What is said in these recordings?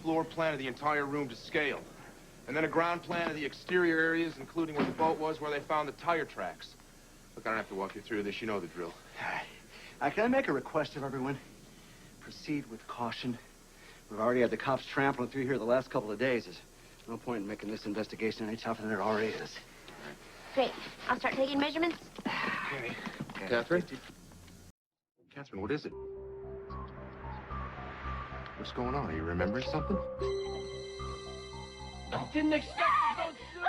floor plan of the entire room to scale. And then a ground plan of the exterior areas, including where the boat was, where they found the tire tracks. Look, I don't have to walk you through this. You know the drill. Can I make a request of everyone? Proceed with caution. We've already had the cops trampling through here the last couple of days. There's no point in making this investigation any tougher than it already is. Great. I'll start taking measurements. Okay. Catherine? Catherine, what is it? What's going on? Are you remembering something? I didn't expect you so soon.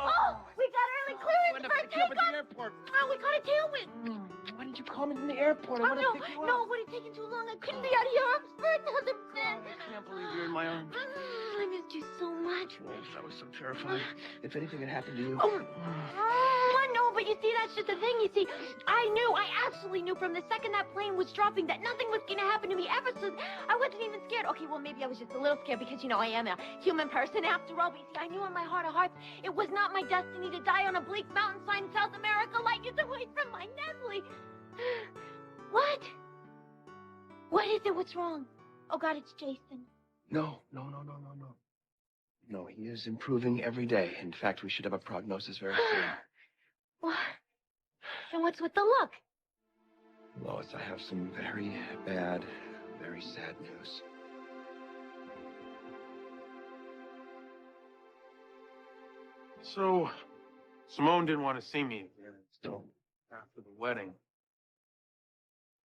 Oh, we got early clearance Went for up a to the takeoff. airport. Oh, we caught a tailwind. Why didn't you call me from the airport? I Oh, want to pick you up. no, it would have taken too long. I couldn't be out of your arms for another minute. I can't believe you're in my arms. I missed you so much. I was so terrified. If anything had happened to you. I know, but you see, that's just the thing. You see, I absolutely knew from the second that plane was dropping that nothing was going to happen to me ever, so I wasn't even scared. Okay, well, maybe I was just a little scared because, I am a human person after all, but you see, I knew in my heart of hearts it was not my destiny to die on a bleak mountainside in South America like it's away from my Nestle. What? What is it? What's wrong? Oh, God, it's Jason. No. No, he is improving every day. In fact, we should have a prognosis very soon. What? And what's with the look? Lois, I have some very bad, very sad news. So, Simone didn't want to see me again until after the wedding.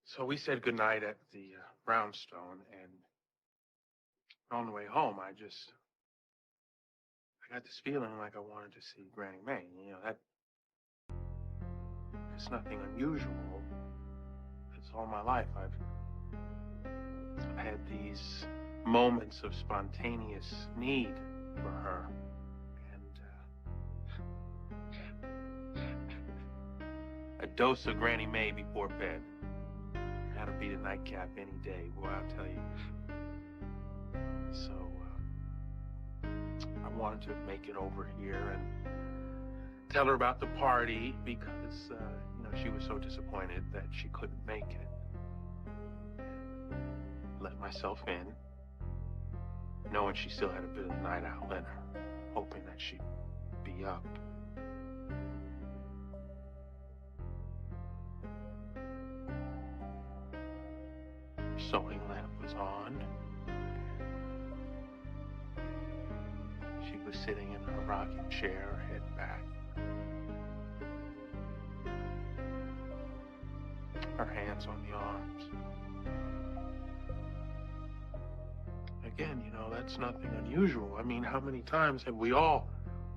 So we said goodnight at the brownstone, and on the way home, I got this feeling like I wanted to see Granny Mae. It's nothing unusual. It's all my life. I've had these moments of spontaneous need for her. A dose of Granny Mae before bed. That'll be the nightcap any day, boy, I'll tell you. So, I wanted to make it over here and tell her about the party because, she was so disappointed that she couldn't make it. Let myself in, knowing she still had a bit of the night owl in her, hoping that she'd be up. Sewing lamp was on. She was sitting in her rocking chair, head back. Her hands on the arms. Again, that's nothing unusual. I mean, how many times have we all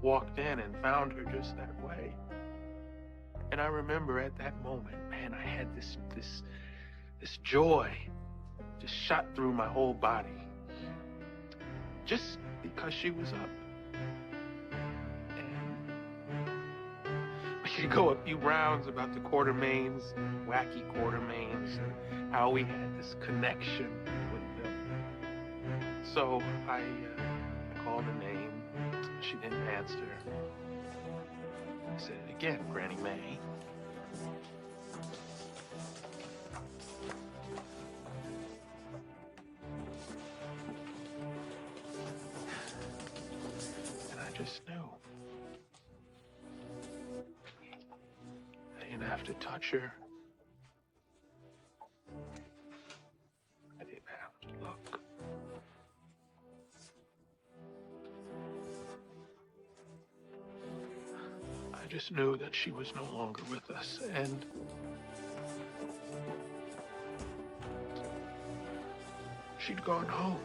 walked in and found her just that way? And I remember at that moment, man, I had this joy just shot through my whole body. Just because she was up. And we could go a few rounds about the Quartermains, wacky Quartermains, and how we had this connection with them. So I called her name. She didn't answer. I said it again, Granny Mae. Just knew. I didn't have to touch her. I didn't have to look. I just knew that she was no longer with us, and she'd gone home.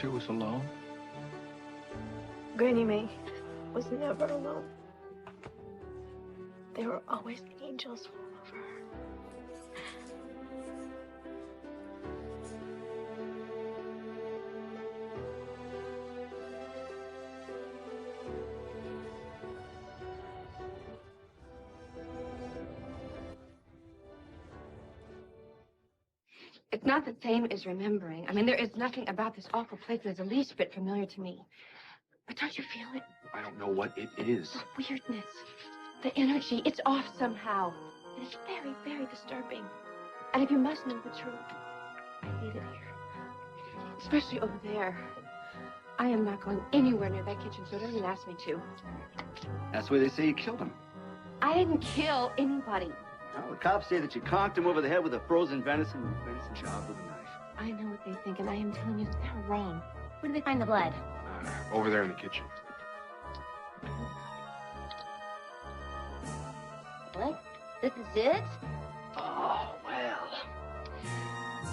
She was alone? Granny Mae was never alone. There were always angels all over her. It's not the same as remembering. I mean, there is nothing about this awful place that's the least bit familiar to me. But don't you feel it? I don't know what it is. The weirdness, the energy, it's off somehow. And it's very, very the disturbing. And if you must know the truth, I hate it here. Especially over there. I am not going anywhere near that kitchen, so don't even ask me to. That's where they say you killed him. I didn't kill anybody. Well, the cops say that you conked him over the head with a frozen venison chop with a knife. I know what they think, and I am telling you that they're wrong. Where did they find the blood? Over there in the kitchen. What? This is it? Oh, well.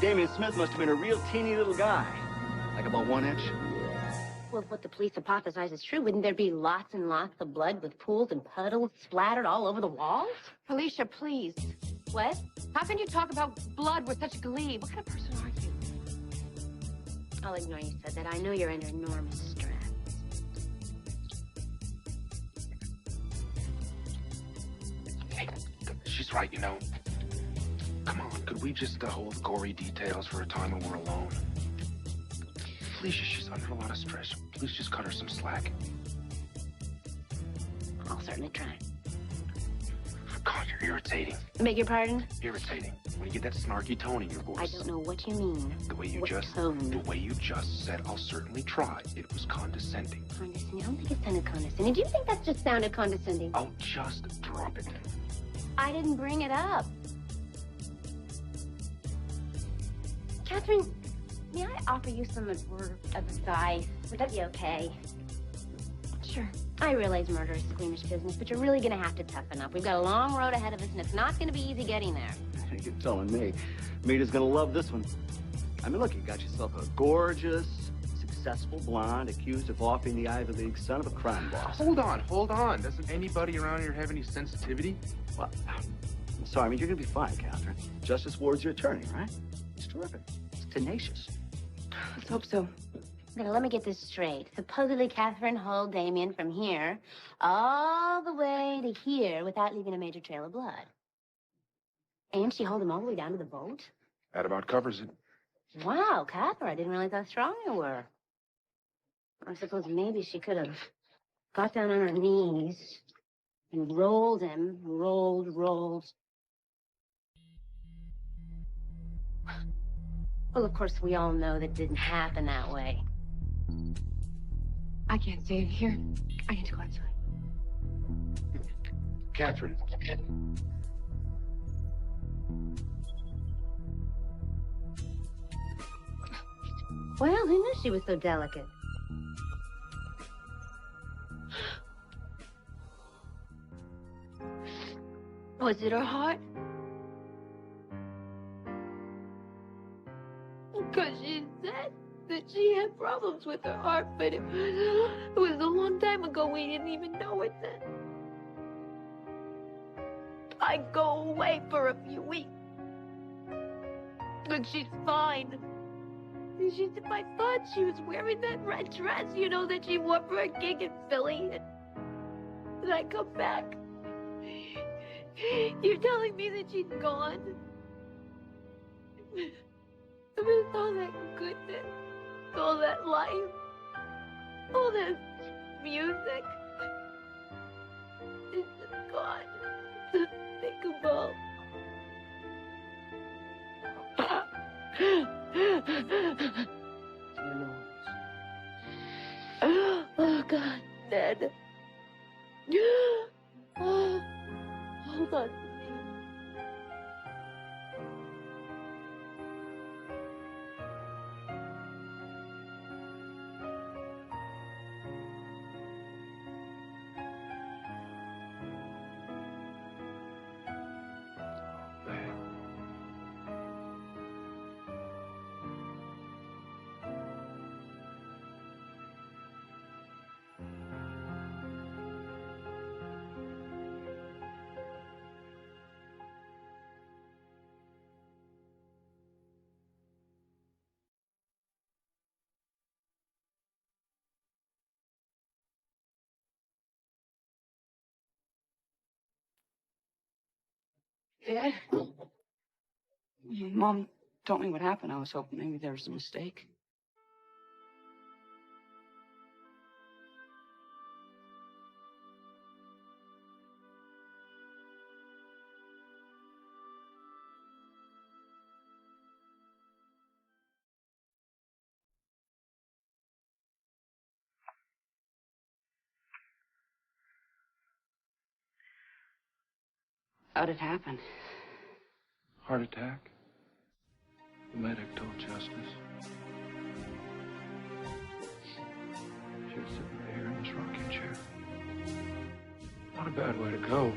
Damien Smith must have been a real teeny little guy. Like about 1 inch. Well, if what the police hypothesize is true, wouldn't there be lots and lots of blood with pools and puddles splattered all over the walls? Felicia, please. What? How can you talk about blood with such glee? What kind of person are you? I'll ignore you said that. I know you're under enormous stress. Hey, she's right, you know. Come on, could we just hold the gory details for a time when we're alone? Felicia, she's under a lot of stress. Please just cut her some slack. I'll certainly try. God, you're irritating. Beg your pardon? Irritating. When you get that snarky tone in your voice. I don't know what you mean. The way you What just tone? the way you just said, I'll certainly try. It was condescending. Condescending? I don't think it sounded condescending. Do you think that just sounded condescending? Oh, just drop it. I didn't bring it up. Catherine, may I offer you some word of advice? Would that be okay? Sure. I realize murder is squeamish business, but you're really gonna have to toughen up. We've got a long road ahead of us, and it's not gonna be easy getting there. You're telling me. Mita's gonna love this one. I mean, look, you got yourself a gorgeous, successful blonde accused of offing the Ivy League son of a crime boss. Hold on. Doesn't anybody around here have any sensitivity? Well, I'm sorry. I mean, you're gonna be fine, Catherine. Justice Ward's your attorney, right? He's terrific. He's tenacious. Let's hope so. Now, let me get this straight. Supposedly, Catherine hauled Damien from here all the way to here without leaving a major trail of blood. And she hauled him all the way down to the boat? That about covers it. Wow, Catherine, I didn't realize how strong you were. I suppose maybe she could have got down on her knees and rolled him, rolled. Well, of course, we all know that didn't happen that way. I can't stay in here. I need to go outside. Catherine. Well, who knew she was so delicate? Was it her heart? Because she said that she had problems with her heart, but it was a long time ago. We didn't even know it then. I'd go away for a few weeks. But she's fine. She said, I thought she was wearing that red dress, you know, that she wore for a gig in Philly. And I come back. You're telling me that she's gone? With all that goodness, all that life, all that music, it's just gone. To think about. Oh, God, Ned. Oh, hold on to me. Dad? Mom told me what happened. I was hoping maybe there was a mistake. How'd it happen? Heart attack. The medic told Justice. She was sitting right here in this rocking chair. Not a bad way to go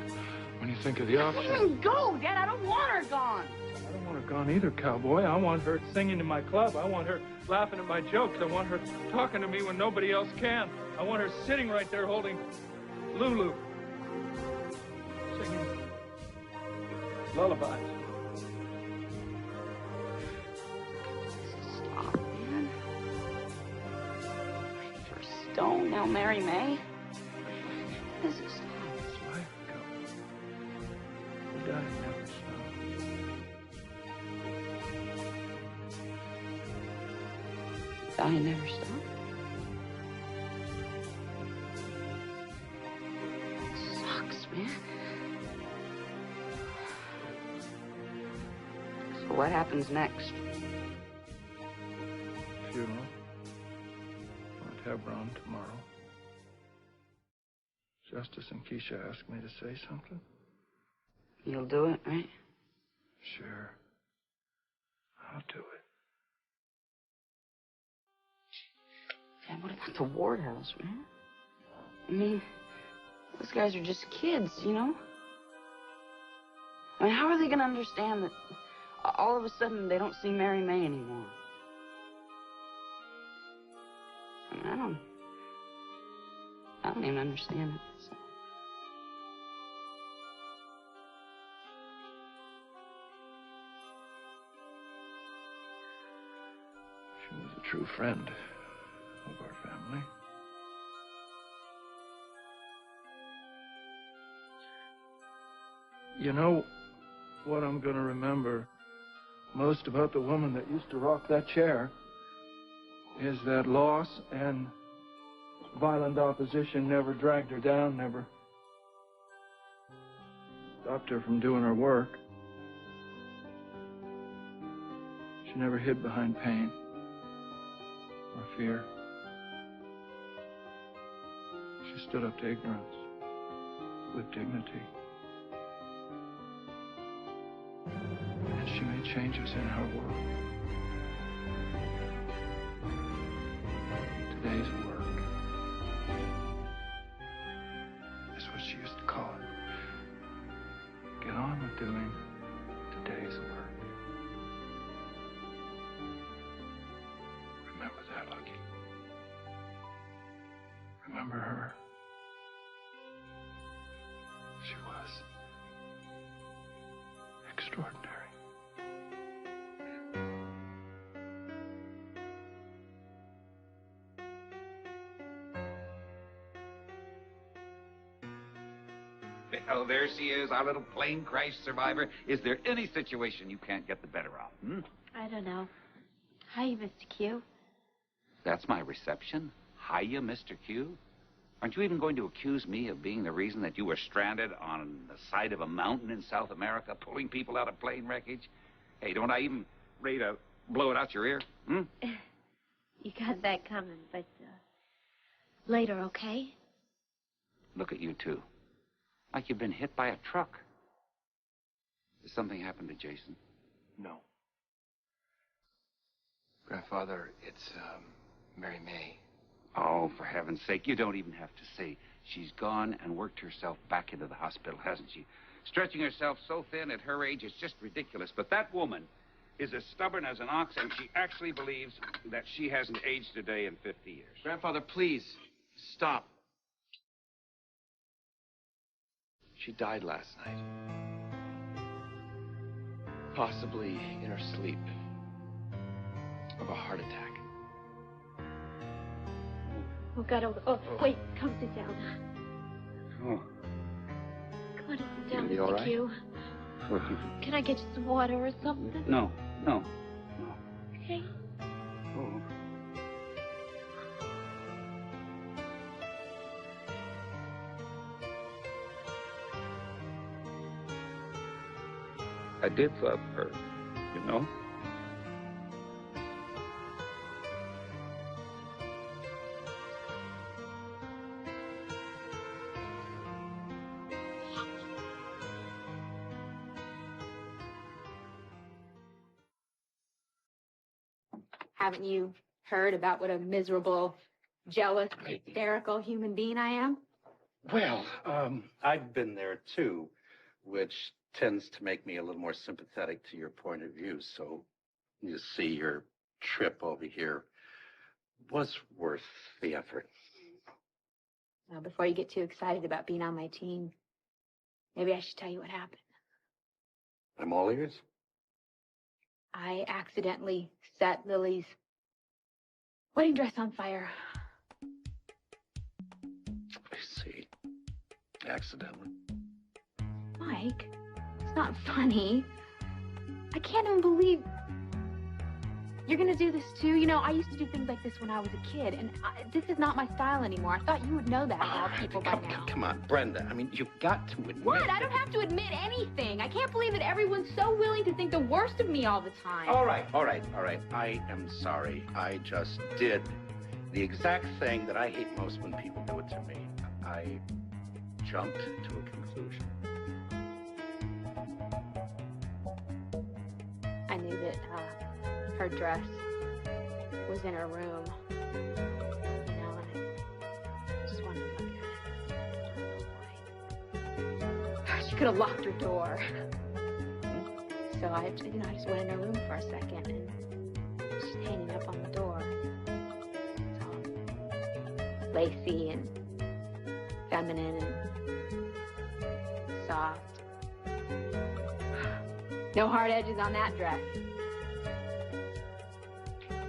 when you think of the options. Go, Dad. I don't want her gone. I don't want her gone either, cowboy. I want her singing in my club. I want her laughing at my jokes. I want her talking to me when nobody else can. I want her sitting right there holding Lulu. Singing lullabies. Stop, man. You're a stone now, Mary May. This is It's life, cowboy. The dying never stops. dying never stop. Sucks, man. So what happens next? Funeral. At Hebron tomorrow. Justice and Keisha asked me to say something. You'll do it, right? Sure. I'll do it. Dad, what about the Ward House, man? I mean, those guys are just kids, you know? I mean, how are they gonna understand that all of a sudden they don't see Mary May anymore? I mean, I don't even understand it. So. She was a true friend of our family. You know what I'm going to remember most about the woman that used to rock that chair is that loss and violent opposition never dragged her down, never stopped her from doing her work. She never hid behind pain or fear. She stood up to ignorance with dignity. And she made changes in her world. Today's work is what she used to call it. Get on with doing today's work. Remember that, Lucky. Remember her. She was extraordinary. Oh, there she is, our little plane crash survivor. Is there any situation you can't get the better of? Hmm? I don't know. Hi, Mr. Q. That's my reception? Hiya, Mr. Q? Aren't you even going to accuse me of being the reason that you were stranded on the side of a mountain in South America, pulling people out of plane wreckage? Hey, don't I even ready to blow it out your ear? Hmm? You got that coming, but, later, okay? Look at you two. Like you've been hit by a truck. Did something happen to Jason? No. Grandfather, it's, Mary May. Oh, for heaven's sake, you don't even have to say. She's gone and worked herself back into the hospital, hasn't she? Stretching herself so thin at her age, it's just ridiculous. But that woman is as stubborn as an ox, and she actually believes that she hasn't aged a day in 50 years. Grandfather, please, stop. She died last night. Possibly in her sleep. Of a heart attack. Oh, God, wait, come sit down. Oh. Come on, sit down, You Mr. all right? Q. Can I get you some water or something? No. Okay. Oh. I did love her, you know? Haven't you heard about what a miserable, jealous, hysterical human being I am? Well, I've been there too, which tends to make me a little more sympathetic to your point of view. So you see, your trip over here was worth the effort. Well, before you get too excited about being on my team, maybe I should tell you what happened. I'm all ears. I accidentally set Lily's wedding dress on fire. I see. Accidentally. Mike, it's not funny. I can't even believe you're gonna do this too. You know, I used to do things like this when I was a kid, and this is not my style anymore. I thought you would know that about people by now. Come on, Brenda. I mean, you've got to admit. What? I don't have to admit anything. I can't believe that everyone's so willing to think the worst of me all the time. All right. I am sorry. I just did the exact thing that I hate most when people do it to me. I jumped to a conclusion. I knew that her dress was in her room. You know, and I just wanted to look at it. She could have locked her door. So I just went in her room for a second and just hanging up on the door. It's all lacy and feminine and soft. No hard edges on that dress.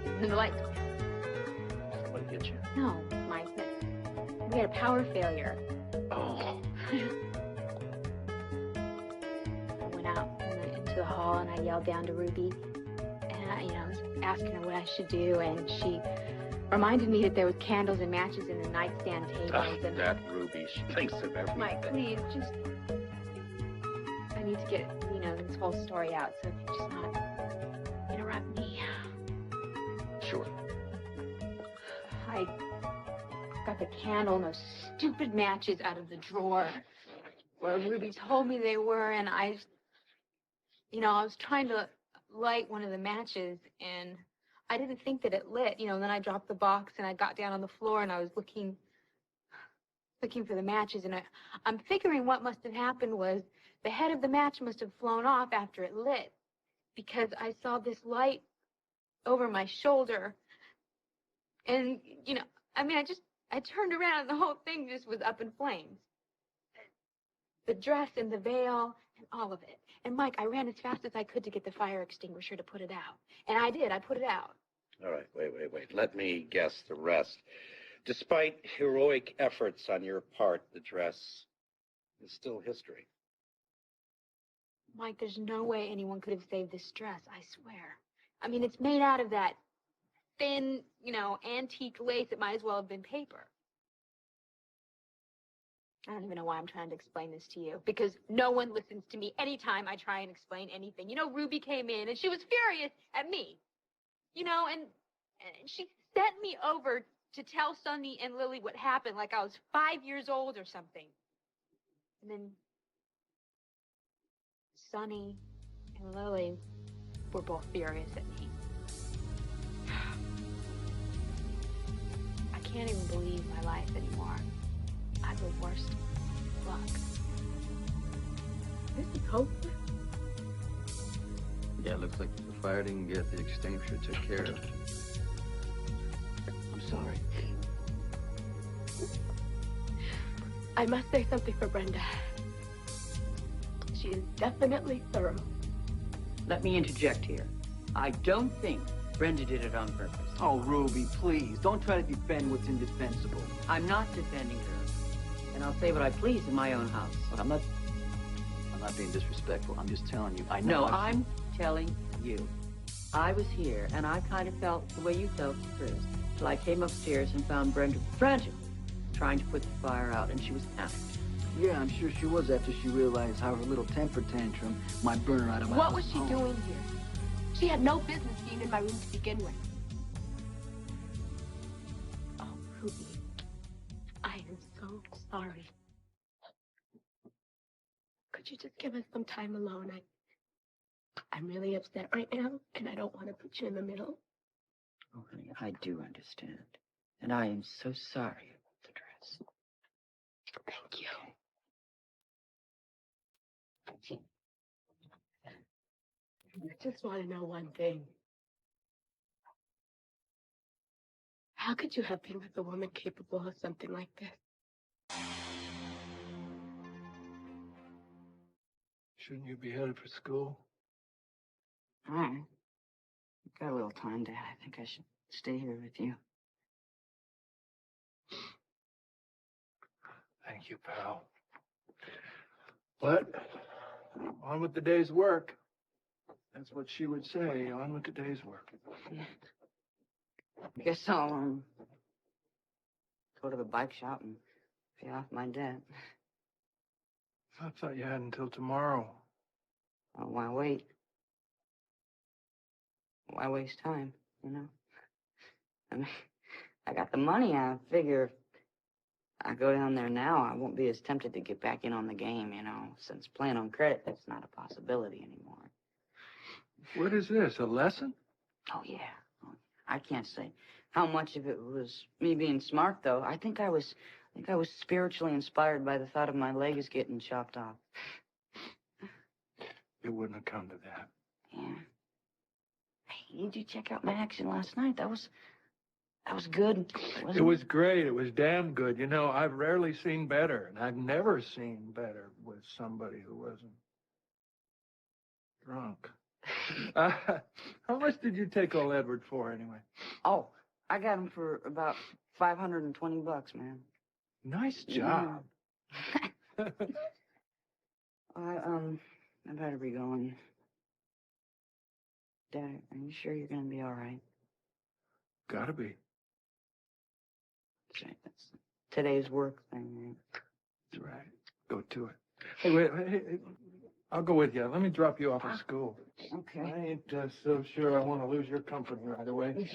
And the lights. What get you? No, Mike, we had a power failure. Oh. I went out into the hall and I yelled down to Ruby. And I was asking her what I should do. And she reminded me that there was candles and matches in the nightstand tables. And That Ruby, she thinks of everything. Mike, please, just... I need to get, this whole story out, so if you just not interrupt me. Sure. I got the candle and those stupid matches out of the drawer where Ruby told me they were, and I was trying to light one of the matches, and I didn't think that it lit, and then I dropped the box, and I got down on the floor, and I was looking for the matches, and I'm figuring what must have happened was the head of the match must have flown off after it lit, because I saw this light over my shoulder, and, I turned around, and the whole thing just was up in flames. The dress and the veil and all of it. And, Mike, I ran as fast as I could to get the fire extinguisher to put it out. And I did. I put it out. All right, wait. Let me guess the rest. Despite heroic efforts on your part, the dress is still history. Mike, there's no way anyone could have saved this dress, I swear. I mean, it's made out of that thin, antique lace. It might as well have been paper. I don't even know why I'm trying to explain this to you, because no one listens to me anytime I try and explain anything. Ruby came in, and she was furious at me. And she sent me over to tell Sonny and Lily what happened, like I was 5 years old or something. And then Sonny and Lily were both furious at me. I can't even believe my life anymore. I have the worst luck. This is hopeless. Yeah, it looks like the fire didn't get the extinguisher took care of. I'm sorry. I must say something for Brenda. She is definitely thorough. Let me interject here. I don't think Brenda did it on purpose. Oh, Ruby, please. Don't try to defend what's indefensible. I'm not defending her. And I'll say what I please in my own house. Look, I'm not being disrespectful. I'm just telling you. I know. No, I'm telling you. I was here, and I kind of felt the way you felt at first, till I came upstairs and found Brenda frantic, trying to put the fire out, and she was panicked. Yeah, I'm sure she was after she realized how her little temper tantrum might burn her out of my house. What was she doing here? She had no business being in my room to begin with. Oh, Ruby, I am so sorry. Could you just give us some time alone? I'm really upset right now, and I don't want to put you in the middle. Oh, honey, I do understand. And I am so sorry about the dress. Thank you. I just want to know one thing. How could you have been with a woman capable of something like this? Shouldn't you be headed for school? All right. We've got a little time, Dad. I think I should stay here with you. Thank you, pal. But on with the day's work. That's what she would say, on with the day's work. Yeah. I guess I'll go to the bike shop and pay off my debt. I thought you had until tomorrow. Oh, why wait? Why waste time, you know? I mean, I got the money. I figure if I go down there now, I won't be as tempted to get back in on the game, you know, since playing on credit, that's not a possibility anymore. What is this, a lesson? Oh, yeah. I can't say how much of it was me being smart, though. I think I was spiritually inspired by the thought of my legs getting chopped off. It wouldn't have come to that. Yeah. Hey, did you check out my action last night? That was good, wasn't it? It was great. It was damn good. You know, I've rarely seen better, and I've never seen better with somebody who wasn't drunk. How much did you take old Edward for, anyway? Oh, I got him for about $520, man. Nice job. Yeah. I better be going. Dad, are you sure you're gonna be all right? Gotta be. That's today's work thing, man. That's right. Go to it. Hey, wait. Hey, I'll go with you. Let me drop you off at school. Okay. I ain't so sure I want to lose your company right away.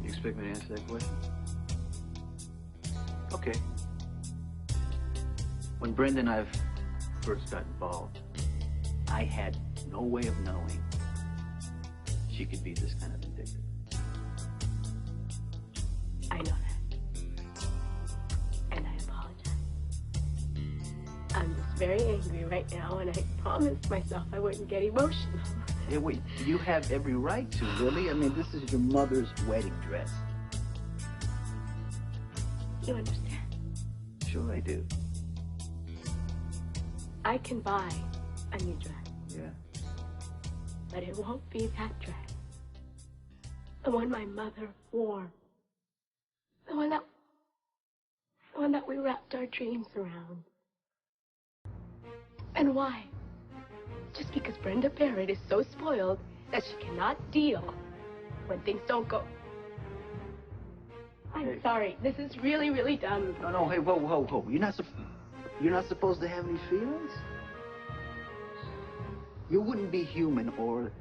You expect me to answer that question? Okay. When Brenda and I first got involved, I had no way of knowing she could be this kind of vindictive. I know that. And I apologize. I'm just very angry right now, and I promised myself I wouldn't get emotional. Hey, wait, you have every right to, Lily. I mean, this is your mother's wedding dress. You understand? Sure I do. I can buy a new dress, Yeah. but it won't be that dress. The one my mother wore. The one that we wrapped our dreams around. And why? Just because Brenda Barrett is so spoiled that she cannot deal when things don't go. I'm sorry. This is really, really dumb. No, hey, whoa. You're not supposed to have any feelings? You wouldn't be human or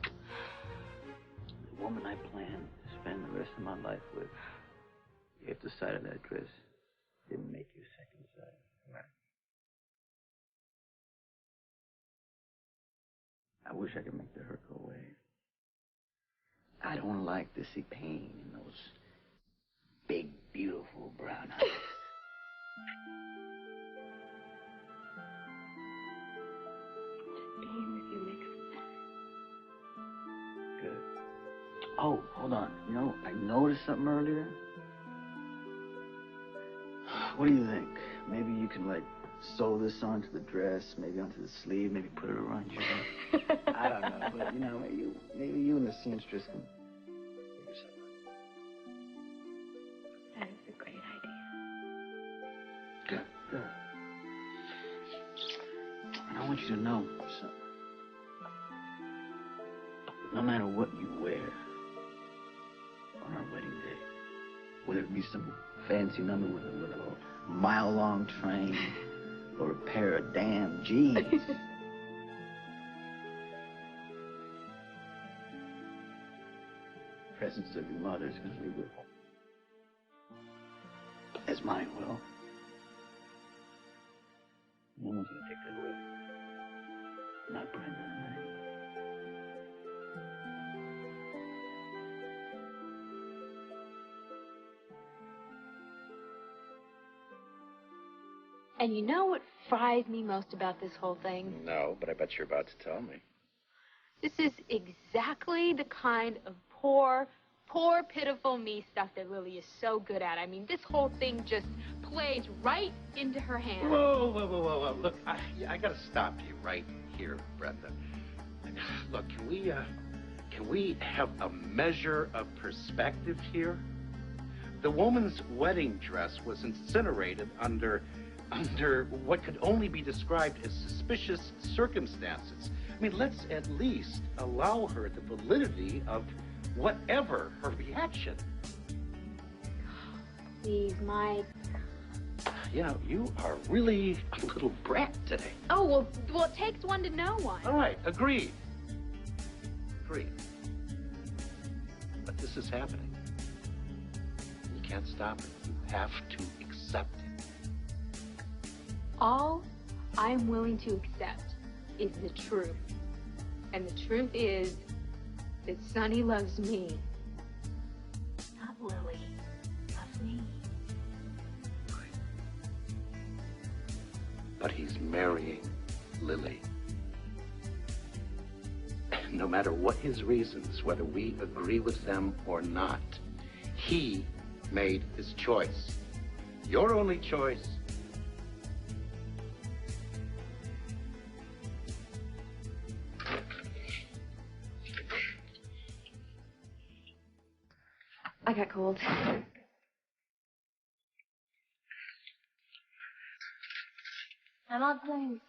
the woman I plan to spend the rest of my life with if the sight of that dress didn't make you sick inside. Right. I wish I could make the hurt go away. I don't like to see pain in those big, beautiful brown eyes. Being with you makes Good. Oh, hold on. You know, I noticed something earlier. What do you think? Maybe you can, like, sew this onto the dress, maybe onto the sleeve, maybe put it around your neck. I don't know, but, you know, maybe you and the seamstress can figure something out. That is a great idea. Good. And I want you to know something. No matter what you wear on our wedding day, Would it be some fancy number with a mile-long train or a pair of damn jeans? Presence of your mother's gonna be with her. As mine will. No one's gonna take that away. Not Brenda and me. And you know what fries me most about this whole thing? No, but I bet you're about to tell me. This is exactly the kind of poor, pitiful me stuff that Lily is so good at. I mean, this whole thing just plays right into her hands. Whoa. Look, I gotta stop you right here, Brenda. Look, can we have a measure of perspective here? The woman's wedding dress was incinerated under what could only be described as suspicious circumstances. I mean, let's at least allow her the validity of whatever her reaction. Please, Mike. You know, you are really a little brat today. Oh, well, it takes one to know one. All right, agreed. But this is happening. You can't stop it. You have to accept it. All I'm willing to accept is the truth. And the truth is that Sonny loves me. Not Lily. Loves me. But he's marrying Lily. No matter what his reasons, whether we agree with them or not, he made his choice. Your only choice. I got cold. I'm all done.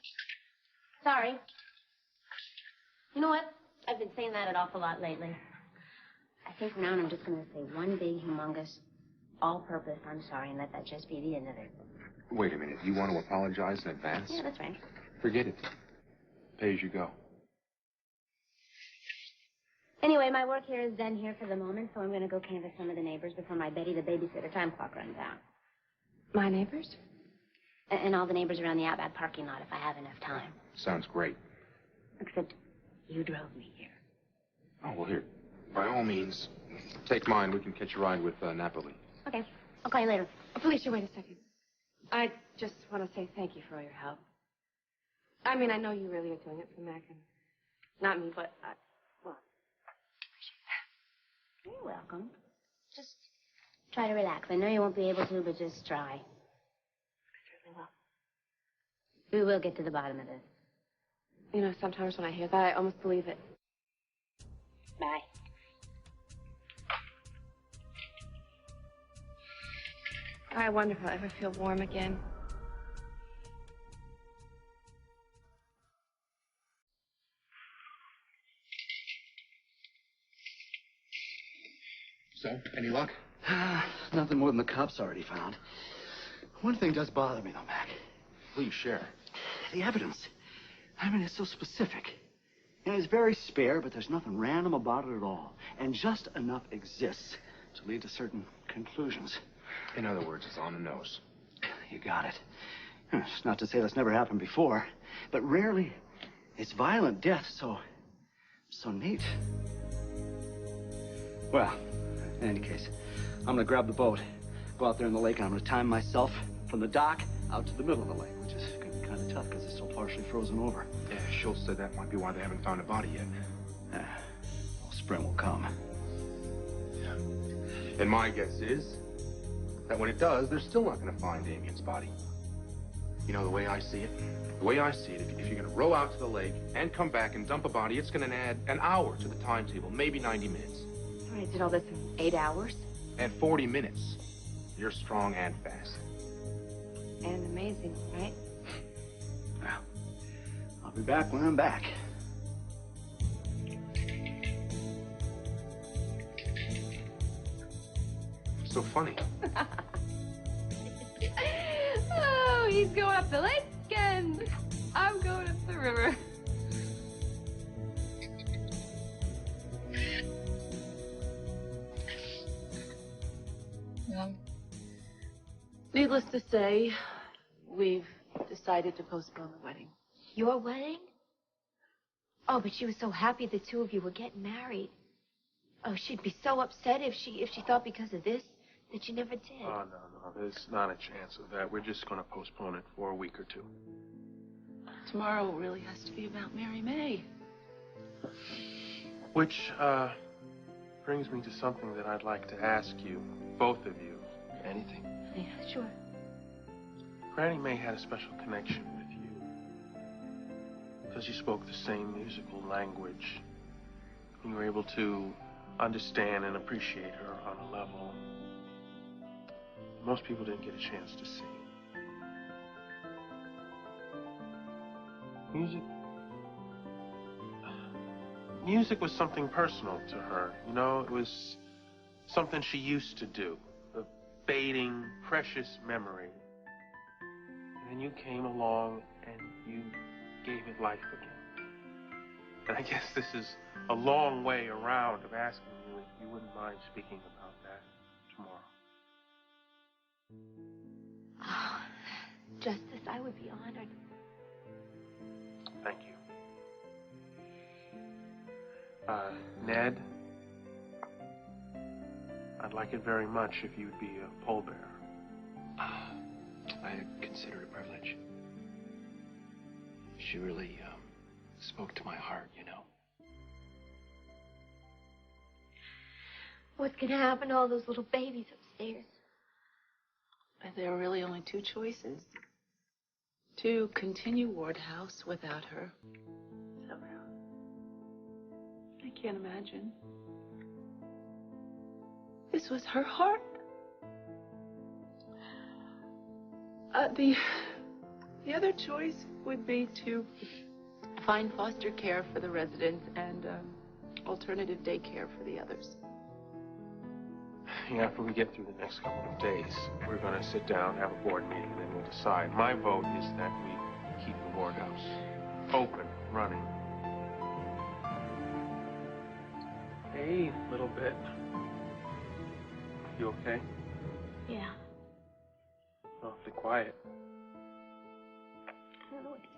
Sorry. You know what? I've been saying that an awful lot lately. I think from now on I'm just going to say one big, humongous, all-purpose I'm sorry and let that just be the end of it. Wait a minute. You want to apologize in advance? Yeah, that's right. Forget it. Pay as you go. Anyway, my work here is done here for the moment, so I'm going to go canvass some of the neighbors before my Betty the babysitter time clock runs out. My neighbors? And all the neighbors around the Outback parking lot if I have enough time. Sounds great. Except you drove me here. Oh, well, here. By all means, take mine. We can catch a ride with Napoli. Okay. I'll call you later. Felicia, wait a second. I just want to say thank you for all your help. I mean, I know you really are doing it for Mac and not me, but well, You're welcome. Just try to relax. I know you won't be able to, but just try. I certainly will. We will get to the bottom of this. You know, sometimes when I hear that, I almost believe it. Bye. I wonder if I'll ever feel warm again. So, any luck? Nothing more than the cops already found. One thing does bother me, though, Mac. Please share. The evidence. I mean, it's so specific. And it's very spare, but there's nothing random about it at all. And just enough exists to lead to certain conclusions. In other words, it's on the nose. You got it. It's not to say that's never happened before, but rarely it's violent death, so neat. Well, in any case, I'm gonna grab the boat, go out there in the lake, and I'm gonna time myself from the dock out to the middle of the lake, which is gonna be kind of tough because it's so partially frozen over. Yeah, Schultz said that might be why they haven't found a body yet. Well, spring will come. Yeah. And my guess is that when it does, they're still not going to find Damien's body. You know, the way I see it, if you're going to row out to the lake and come back and dump a body, it's going to add an hour to the timetable, maybe 90 minutes. All right, did all this in 8 hours? And 40 minutes. You're strong and fast. And amazing, right? Well, I'll be back when I'm back. so funny? Oh, he's going up the lake and I'm going up the river. Needless to say, we've decided to postpone the wedding. Your wedding? Oh, but she was so happy the two of you were getting married. Oh, she'd be so upset if she thought because of this that you never did. Oh, no, there's not a chance of that. We're just going to postpone it for a week or two. Tomorrow really has to be about Mary May. Which brings me to something that I'd like to ask you, both of you. Anything? Yeah, sure. Granny May had a special connection with you. Because you spoke the same musical language. You were able to understand and appreciate her on a level most people didn't get a chance to see. Music was something personal to her, you know? It was something she used to do, a fading, precious memory. And then you came along and you gave it life again. And I guess this is a long way around of asking you if you wouldn't mind speaking about that tomorrow. Oh, Justice, I would be honored. Thank you. Ned, I'd like it very much if you'd be a pallbearer. I consider it a privilege. She really spoke to my heart, you know. What's gonna happen to all those little babies upstairs? There are really only two choices. To continue Ward House without her. Somehow. I can't imagine. This was her heart. The other choice would be to find foster care for the residents and alternative daycare for the others. After we get through the next couple of days, we're going to sit down, have a board meeting, and then we'll decide. My vote is that we keep the Ward House open, running. Hey, little bit. You okay? Yeah. Awfully quiet. I don't know what to say.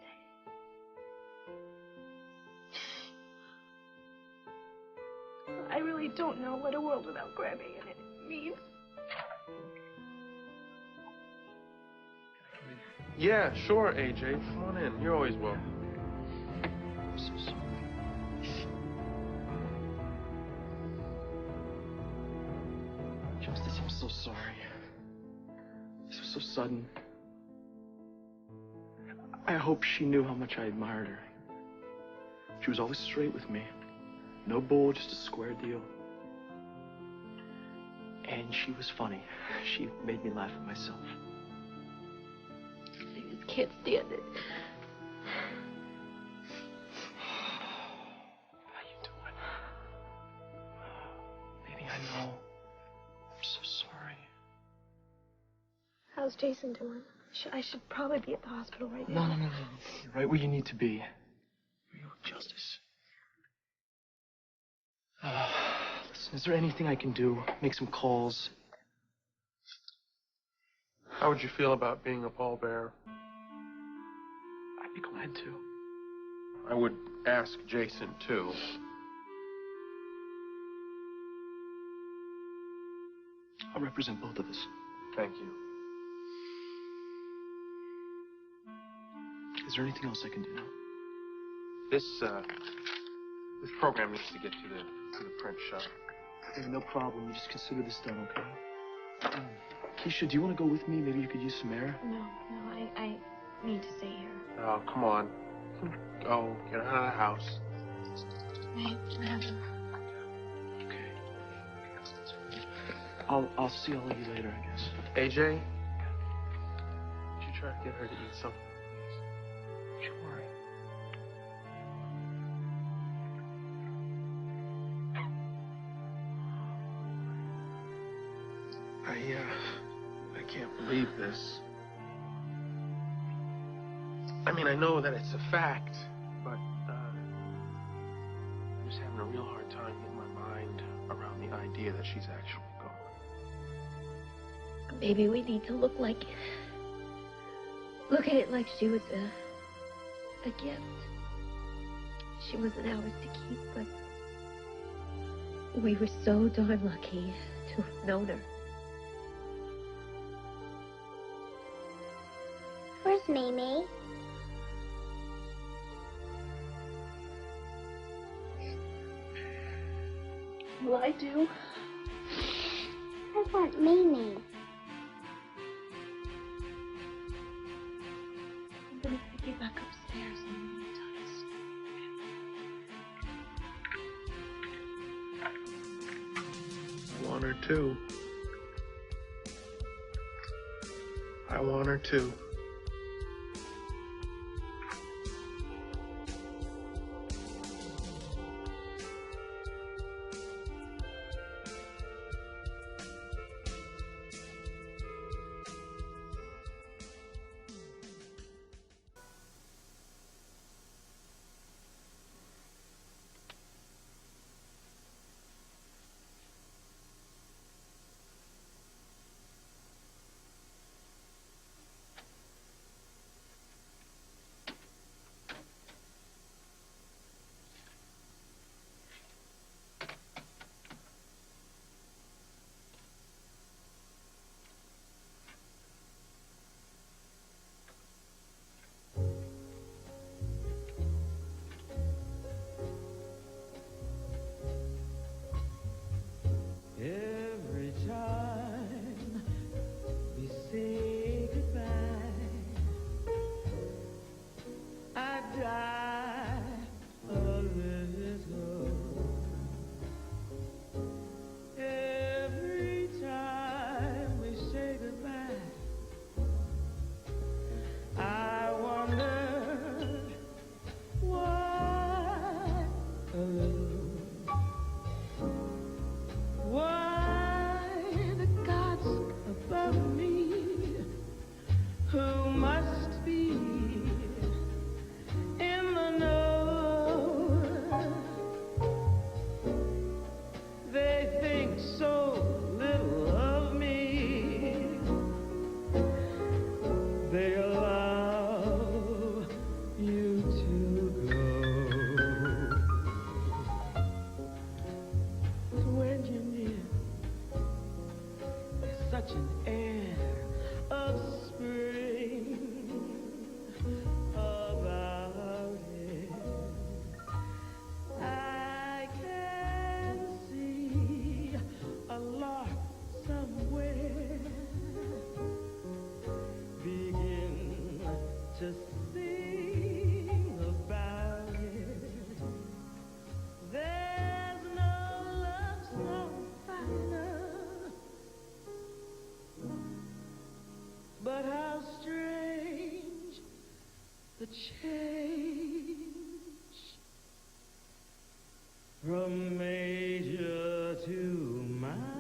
I really don't know what a world without Grammy in it means. Yeah, sure, AJ. Come on in. You're always welcome. I'm so sorry. Justice, I'm so sorry. This was so sudden. I hope she knew how much I admired her. She was always straight with me. No bull, just a square deal. And she was funny. She made me laugh at myself. I just can't stand it. How you doing? Baby, I know. I'm so sorry. How's Jason doing? I should probably be at the hospital right No. now. You're right where you need to be. You're Justice. Listen, is there anything I can do? Make some calls. How would you feel about being a pallbearer? I'd be glad to. I would ask Jason, too. I'll represent both of us. Thank you. Is there anything else I can do now? This program needs to get to the print shop. Okay, no problem. You just consider this done, okay? Keisha, do you want to go with me? Maybe you could use some air? No, I need to stay here. Oh, come on. Go. Get out of the house. Whatever. Okay. I'll see all of you later, I guess. AJ? Did you try to get her to eat something? Sure. I can't believe this. I mean, I know that it's a fact, but I'm just having a real hard time getting my mind around the idea that she's actually gone. Maybe we need to look at it like she was a gift. She wasn't ours to keep, but we were so darn lucky to have known her. Where's Mimi? Well, I do. I want Mimi. I'm gonna take you back upstairs in a minute, I want her too. I want her too. Every time we say goodbye, I die a little. Every time we say goodbye, I wonder why a little. Why the gods above me, who must be in the know, they think so little of me, they allow you to go. When you're near, there's such an air of spring about it. I can see a lark somewhere begin to sing about it. There's no love song finer, but how strange the change from major to minor.